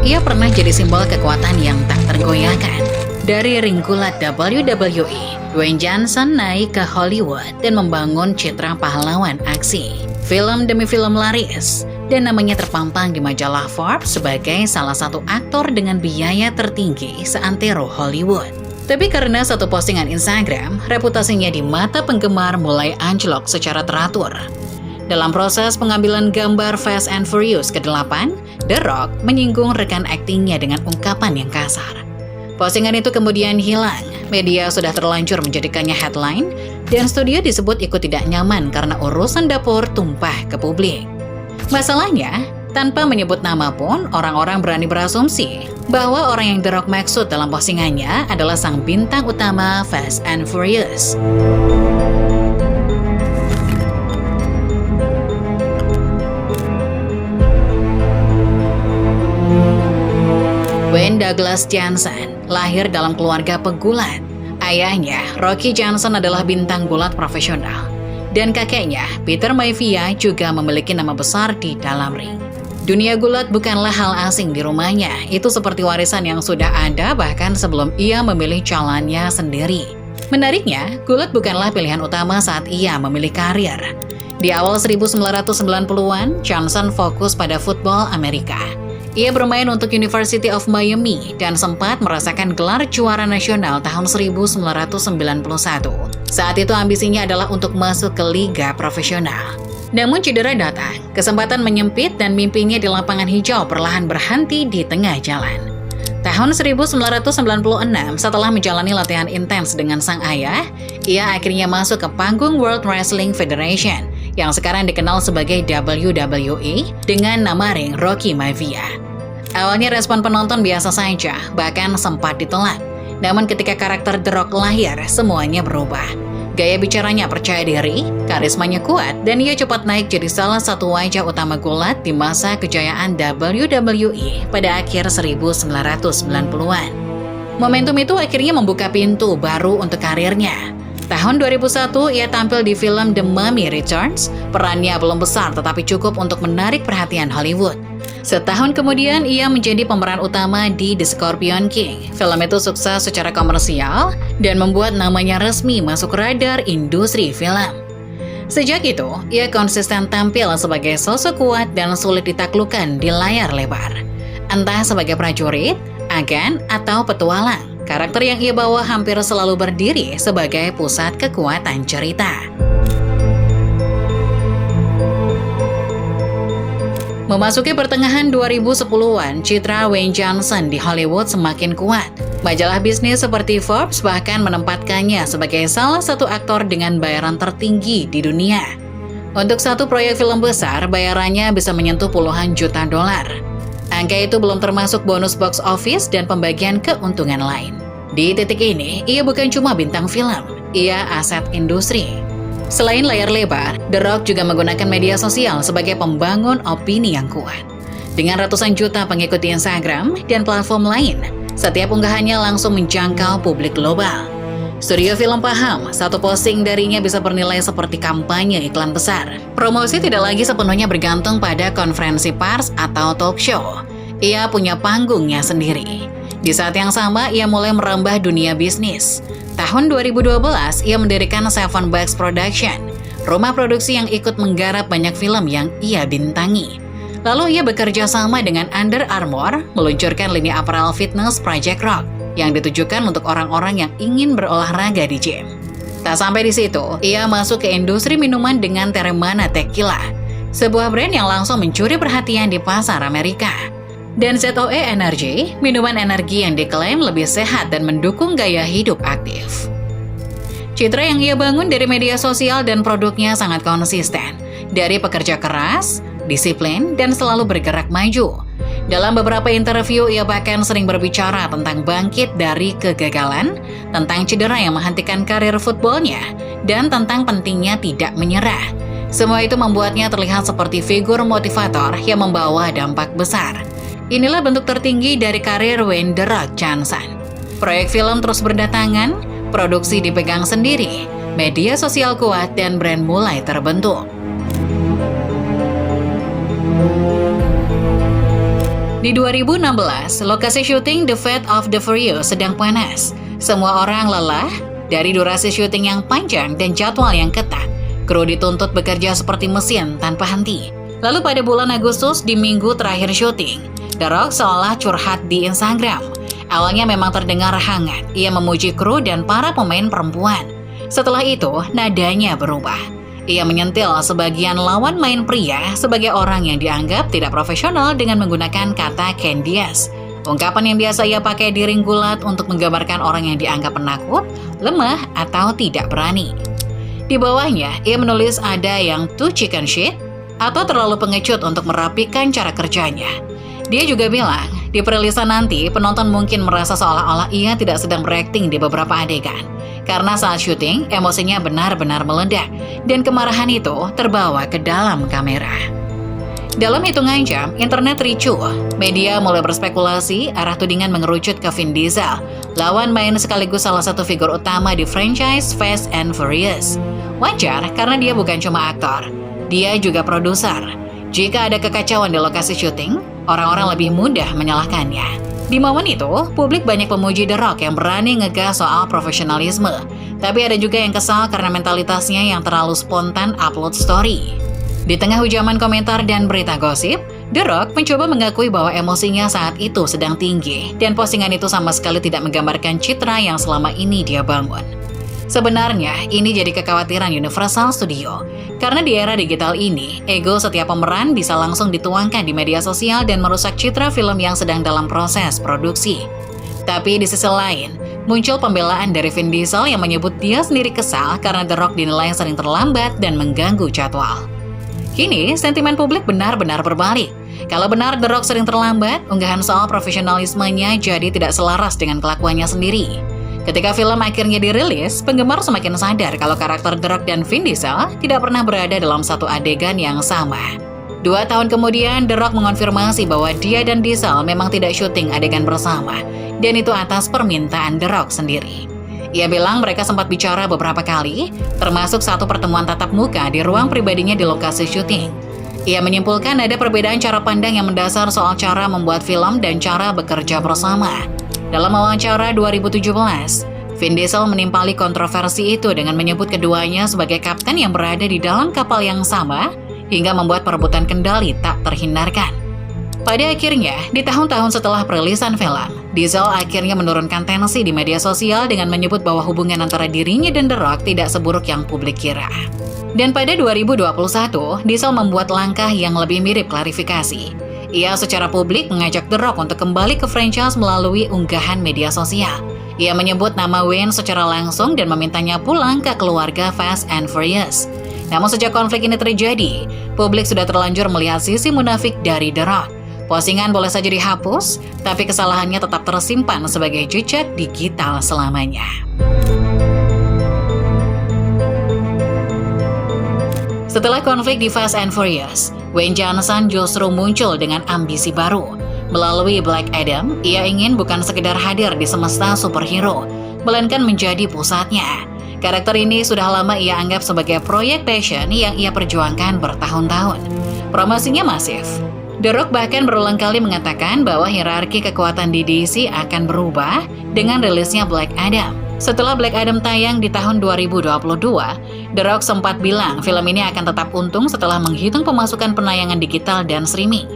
ia pernah jadi simbol kekuatan yang tak tergoyahkan. Dari ring gulat WWE, Dwayne Johnson naik ke Hollywood dan membangun citra pahlawan aksi. Film demi film laris, dan namanya terpampang di majalah Forbes sebagai salah satu aktor dengan biaya tertinggi seantero Hollywood. Tapi karena satu postingan Instagram, reputasinya di mata penggemar mulai anjlok secara teratur. Dalam proses pengambilan gambar Fast and Furious ke-8, The Rock menyinggung rekan aktingnya dengan ungkapan yang kasar. Postingan itu kemudian hilang, media sudah terlanjur menjadikannya headline, dan studio disebut ikut tidak nyaman karena urusan dapur tumpah ke publik. Masalahnya, tanpa menyebut nama pun, orang-orang berani berasumsi bahwa orang yang The Rock maksud dalam postingannya adalah sang bintang utama Fast and Furious. Dwayne Douglas Johnson lahir dalam keluarga pegulat. Ayahnya, Rocky Johnson, adalah bintang gulat profesional. Dan kakeknya, Peter Maivia, juga memiliki nama besar di dalam ring. Dunia gulat bukanlah hal asing di rumahnya. Itu seperti warisan yang sudah ada bahkan sebelum ia memilih jalannya sendiri. Menariknya, gulat bukanlah pilihan utama saat ia memilih karir. Di awal 1990-an, Johnson fokus pada football Amerika. Ia bermain untuk University of Miami dan sempat merasakan gelar juara nasional tahun 1991. Saat itu ambisinya adalah untuk masuk ke liga profesional. Namun cedera datang, kesempatan menyempit dan mimpinya di lapangan hijau perlahan berhenti di tengah jalan. Tahun 1996, setelah menjalani latihan intens dengan sang ayah, ia akhirnya masuk ke panggung World Wrestling Federation yang sekarang dikenal sebagai WWE dengan nama ring Rocky Maivia. Awalnya respon penonton biasa saja, bahkan sempat ditolak. Namun ketika karakter The Rock lahir, semuanya berubah. Gaya bicaranya percaya diri, karismanya kuat, dan ia cepat naik jadi salah satu wajah utama gulat di masa kejayaan WWE pada akhir 1990-an. Momentum itu akhirnya membuka pintu baru untuk karirnya. Tahun 2001, ia tampil di film The Mummy Returns. Perannya belum besar tetapi cukup untuk menarik perhatian Hollywood. Setahun kemudian, ia menjadi pemeran utama di The Scorpion King. Film itu sukses secara komersial dan membuat namanya resmi masuk radar industri film. Sejak itu, ia konsisten tampil sebagai sosok kuat dan sulit ditaklukkan di layar lebar. Entah sebagai prajurit, agen, atau petualang, karakter yang ia bawa hampir selalu berdiri sebagai pusat kekuatan cerita. Memasuki pertengahan 2010-an, citra Dwayne Johnson di Hollywood semakin kuat. Majalah bisnis seperti Forbes bahkan menempatkannya sebagai salah satu aktor dengan bayaran tertinggi di dunia. Untuk satu proyek film besar, bayarannya bisa menyentuh puluhan juta dolar. Angka itu belum termasuk bonus box office dan pembagian keuntungan lain. Di titik ini, ia bukan cuma bintang film, ia aset industri. Selain layar lebar, The Rock juga menggunakan media sosial sebagai pembangun opini yang kuat. Dengan ratusan juta pengikut di Instagram dan platform lain, setiap unggahannya langsung menjangkau publik global. Studio film paham, satu posting darinya bisa bernilai seperti kampanye iklan besar. Promosi tidak lagi sepenuhnya bergantung pada konferensi pers atau talk show. Ia punya panggungnya sendiri. Di saat yang sama, ia mulai merambah dunia bisnis. Tahun 2012, ia mendirikan Seven Bucks Production, rumah produksi yang ikut menggarap banyak film yang ia bintangi. Lalu ia bekerja sama dengan Under Armour, meluncurkan lini apparel fitness Project Rock, yang ditujukan untuk orang-orang yang ingin berolahraga di gym. Tak sampai di situ, ia masuk ke industri minuman dengan Teremana Tequila, sebuah brand yang langsung mencuri perhatian di pasar Amerika. Dan ZOE Energy, minuman energi yang diklaim lebih sehat dan mendukung gaya hidup aktif. Citra yang ia bangun dari media sosial dan produknya sangat konsisten. Dari pekerja keras, disiplin, dan selalu bergerak maju. Dalam beberapa interview, ia bahkan sering berbicara tentang bangkit dari kegagalan, tentang cedera yang menghentikan karir footballnya, dan tentang pentingnya tidak menyerah. Semua itu membuatnya terlihat seperti figur motivator yang membawa dampak besar. Inilah bentuk tertinggi dari karir Dwayne The Rock Johnson. Proyek film terus berdatangan, produksi dipegang sendiri, media sosial kuat, dan brand mulai terbentuk. Di 2016, lokasi syuting The Fate of the Furious sedang panas. Semua orang lelah dari durasi syuting yang panjang dan jadwal yang ketat. Kru dituntut bekerja seperti mesin tanpa henti. Lalu pada bulan Agustus di minggu terakhir syuting, The Rock seolah curhat di Instagram. Awalnya memang terdengar hangat, ia memuji kru dan para pemain perempuan. Setelah itu, nadanya berubah. Ia menyentil sebagian lawan main pria sebagai orang yang dianggap tidak profesional dengan menggunakan kata candias. Ungkapan yang biasa ia pakai di ring gulat untuk menggambarkan orang yang dianggap penakut, lemah, atau tidak berani. Di bawahnya, ia menulis ada yang too chicken shit atau terlalu pengecut untuk merapikan cara kerjanya. Dia juga bilang, di perilisan nanti penonton mungkin merasa seolah-olah ia tidak sedang berakting di beberapa adegan. Karena saat syuting, emosinya benar-benar meledak dan kemarahan itu terbawa ke dalam kamera. Dalam hitungan jam, internet ricuh. Media mulai berspekulasi arah tudingan mengerucut ke Vin Diesel, lawan main sekaligus salah satu figur utama di franchise Fast and Furious. Wajar karena dia bukan cuma aktor, dia juga produser. Jika ada kekacauan di lokasi syuting, orang-orang lebih mudah menyalahkannya. Di momen itu, publik banyak pemuji The Rock yang berani ngegas soal profesionalisme. Tapi ada juga yang kesal karena mentalitasnya yang terlalu spontan upload story. Di tengah hujaman komentar dan berita gosip, The Rock mencoba mengakui bahwa emosinya saat itu sedang tinggi. Dan postingan itu sama sekali tidak menggambarkan citra yang selama ini dia bangun. Sebenarnya, ini jadi kekhawatiran Universal Studio. Karena di era digital ini, ego setiap pemeran bisa langsung dituangkan di media sosial dan merusak citra film yang sedang dalam proses produksi. Tapi di sisi lain, muncul pembelaan dari Vin Diesel yang menyebut dia sendiri kesal karena The Rock dinilai sering terlambat dan mengganggu jadwal. Kini, sentimen publik benar-benar berbalik. Kalau benar The Rock sering terlambat, unggahan soal profesionalismenya jadi tidak selaras dengan kelakuannya sendiri. Ketika film akhirnya dirilis, penggemar semakin sadar kalau karakter The Rock dan Vin Diesel tidak pernah berada dalam satu adegan yang sama. 2 tahun kemudian, The Rock mengonfirmasi bahwa dia dan Diesel memang tidak syuting adegan bersama, dan itu atas permintaan The Rock sendiri. Ia bilang mereka sempat bicara beberapa kali, termasuk satu pertemuan tatap muka di ruang pribadinya di lokasi syuting. Ia menyimpulkan ada perbedaan cara pandang yang mendasar soal cara membuat film dan cara bekerja bersama. Dalam wawancara 2017, Vin Diesel menimpali kontroversi itu dengan menyebut keduanya sebagai kapten yang berada di dalam kapal yang sama hingga membuat perebutan kendali tak terhindarkan. Pada akhirnya, di tahun-tahun setelah perilisan film, Diesel akhirnya menurunkan tensi di media sosial dengan menyebut bahwa hubungan antara dirinya dan The Rock tidak seburuk yang publik kira. Dan pada 2021, Diesel membuat langkah yang lebih mirip klarifikasi. Ia secara publik mengajak The Rock untuk kembali ke franchise melalui unggahan media sosial. Ia menyebut nama Wayne secara langsung dan memintanya pulang ke keluarga Fast and Furious. Namun sejak konflik ini terjadi, publik sudah terlanjur melihat sisi munafik dari The Rock. Postingan boleh saja dihapus, tapi kesalahannya tetap tersimpan sebagai jejak digital selamanya. Setelah konflik di Fast and Furious, Wayne Johnson justru muncul dengan ambisi baru. Melalui Black Adam, ia ingin bukan sekedar hadir di semesta superhero, melainkan menjadi pusatnya. Karakter ini sudah lama ia anggap sebagai proyek passion yang ia perjuangkan bertahun-tahun. Promosinya masif. The Rock bahkan berulang kali mengatakan bahwa hierarki kekuatan di DC akan berubah dengan rilisnya Black Adam. Setelah Black Adam tayang di tahun 2022, The Rock sempat bilang film ini akan tetap untung setelah menghitung pemasukan penayangan digital dan streaming.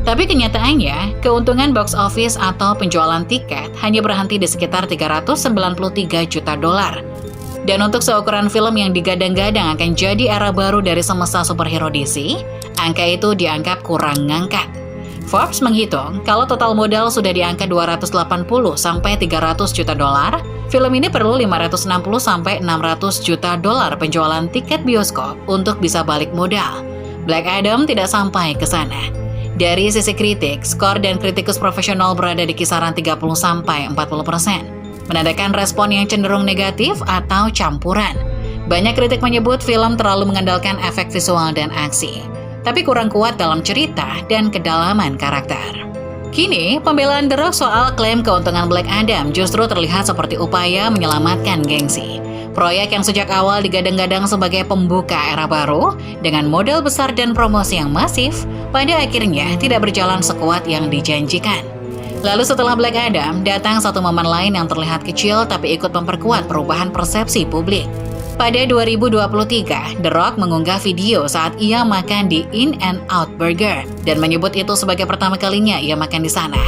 Tapi kenyataannya, keuntungan box office atau penjualan tiket hanya berhenti di sekitar $393 juta. Dan untuk seukuran film yang digadang-gadang akan jadi era baru dari semesta superhero DC, angka itu dianggap kurang ngangkat. Forbes menghitung kalau total modal sudah di angka 280 sampai 300 juta dolar, film ini perlu 560 sampai 600 juta dolar penjualan tiket bioskop untuk bisa balik modal. Black Adam tidak sampai ke sana. Dari sisi kritik, skor dan kritikus profesional berada di kisaran 30 sampai 40%, menandakan respon yang cenderung negatif atau campuran. Banyak kritik menyebut film terlalu mengandalkan efek visual dan aksi, tapi kurang kuat dalam cerita dan kedalaman karakter. Kini, pembelaan The Rock soal klaim keuntungan Black Adam justru terlihat seperti upaya menyelamatkan gengsi. Proyek yang sejak awal digadang-gadang sebagai pembuka era baru dengan modal besar dan promosi yang masif, pada akhirnya tidak berjalan sekuat yang dijanjikan. Lalu setelah Black Adam, datang satu momen lain yang terlihat kecil tapi ikut memperkuat perubahan persepsi publik. Pada 2023, The Rock mengunggah video saat ia makan di In-N-Out Burger dan menyebut itu sebagai pertama kalinya ia makan di sana.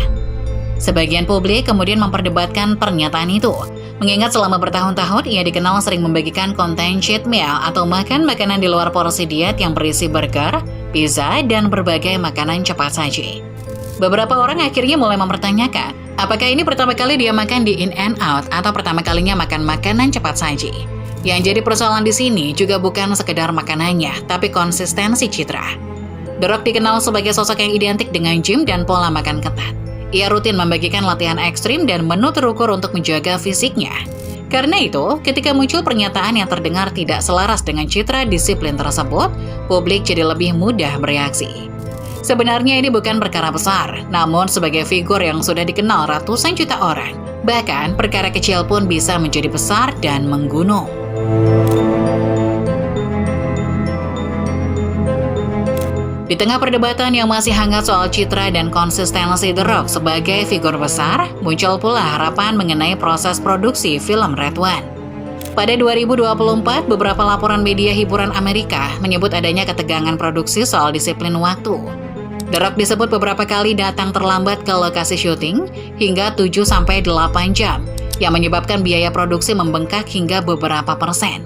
Sebagian publik kemudian memperdebatkan pernyataan itu, mengingat selama bertahun-tahun ia dikenal sering membagikan konten cheat meal atau makan makanan di luar porsi diet yang berisi burger, pizza, dan berbagai makanan cepat saji. Beberapa orang akhirnya mulai mempertanyakan, apakah ini pertama kali dia makan di In-N-Out atau pertama kalinya makan makanan cepat saji. Yang jadi persoalan di sini juga bukan sekedar makanannya, tapi konsistensi citra. The Rock dikenal sebagai sosok yang identik dengan gym dan pola makan ketat. Ia rutin membagikan latihan ekstrim dan menu terukur untuk menjaga fisiknya. Karena itu, ketika muncul pernyataan yang terdengar tidak selaras dengan citra disiplin tersebut, publik jadi lebih mudah bereaksi. Sebenarnya ini bukan perkara besar, namun sebagai figur yang sudah dikenal ratusan juta orang, bahkan perkara kecil pun bisa menjadi besar dan menggunung. Di tengah perdebatan yang masih hangat soal citra dan konsistensi The Rock sebagai figur besar, muncul pula harapan mengenai proses produksi film Red One. Pada 2024, beberapa laporan media hiburan Amerika menyebut adanya ketegangan produksi soal disiplin waktu. The Rock disebut beberapa kali datang terlambat ke lokasi syuting hingga 7-8 jam, yang menyebabkan biaya produksi membengkak hingga beberapa persen.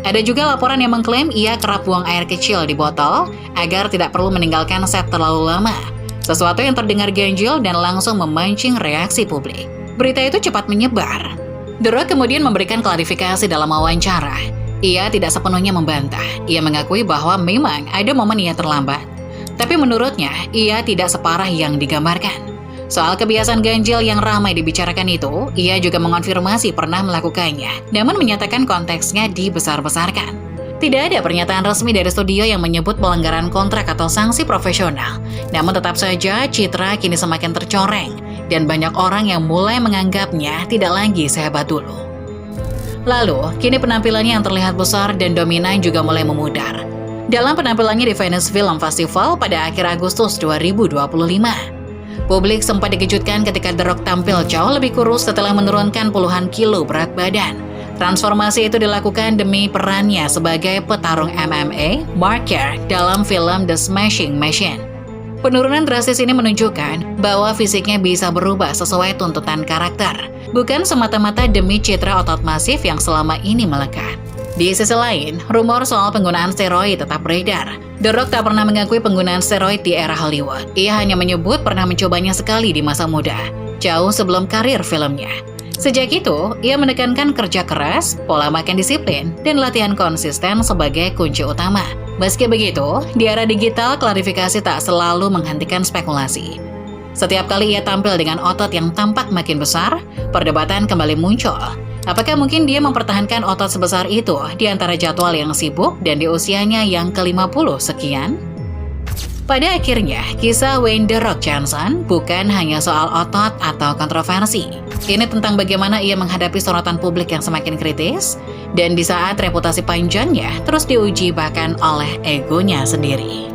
Ada juga laporan yang mengklaim ia kerap buang air kecil di botol agar tidak perlu meninggalkan set terlalu lama, sesuatu yang terdengar ganjil dan langsung memancing reaksi publik. Berita itu cepat menyebar. The Rock kemudian memberikan klarifikasi dalam wawancara. Ia tidak sepenuhnya membantah. Ia mengakui bahwa memang ada momen ia terlambat. Tapi menurutnya, ia tidak separah yang digambarkan. Soal kebiasaan ganjil yang ramai dibicarakan itu, ia juga mengonfirmasi pernah melakukannya, namun menyatakan konteksnya dibesar-besarkan. Tidak ada pernyataan resmi dari studio yang menyebut pelanggaran kontrak atau sanksi profesional, namun tetap saja citra kini semakin tercoreng, dan banyak orang yang mulai menganggapnya tidak lagi sehebat dulu. Lalu, kini penampilannya yang terlihat besar dan dominan juga mulai memudar. Dalam penampilannya di Venice Film Festival pada akhir Agustus 2025, publik sempat dikejutkan ketika The Rock tampil jauh lebih kurus setelah menurunkan puluhan kilo berat badan. Transformasi itu dilakukan demi perannya sebagai petarung MMA, Mark Kerr, dalam film The Smashing Machine. Penurunan drastis ini menunjukkan bahwa fisiknya bisa berubah sesuai tuntutan karakter, bukan semata-mata demi citra otot masif yang selama ini melekat. Di sisi lain, rumor soal penggunaan steroid tetap beredar. The Rock tak pernah mengakui penggunaan steroid di era Hollywood. Ia hanya menyebut pernah mencobanya sekali di masa muda, jauh sebelum karir filmnya. Sejak itu, ia menekankan kerja keras, pola makan disiplin, dan latihan konsisten sebagai kunci utama. Meski begitu, di era digital, klarifikasi tak selalu menghentikan spekulasi. Setiap kali ia tampil dengan otot yang tampak makin besar, perdebatan kembali muncul. Apakah mungkin dia mempertahankan otot sebesar itu di antara jadwal yang sibuk dan di usianya yang ke-50 sekian? Pada akhirnya, kisah Wayne The Rock Johnson bukan hanya soal otot atau kontroversi. Ini tentang bagaimana ia menghadapi sorotan publik yang semakin kritis, dan di saat reputasi panjangnya terus diuji bahkan oleh egonya sendiri.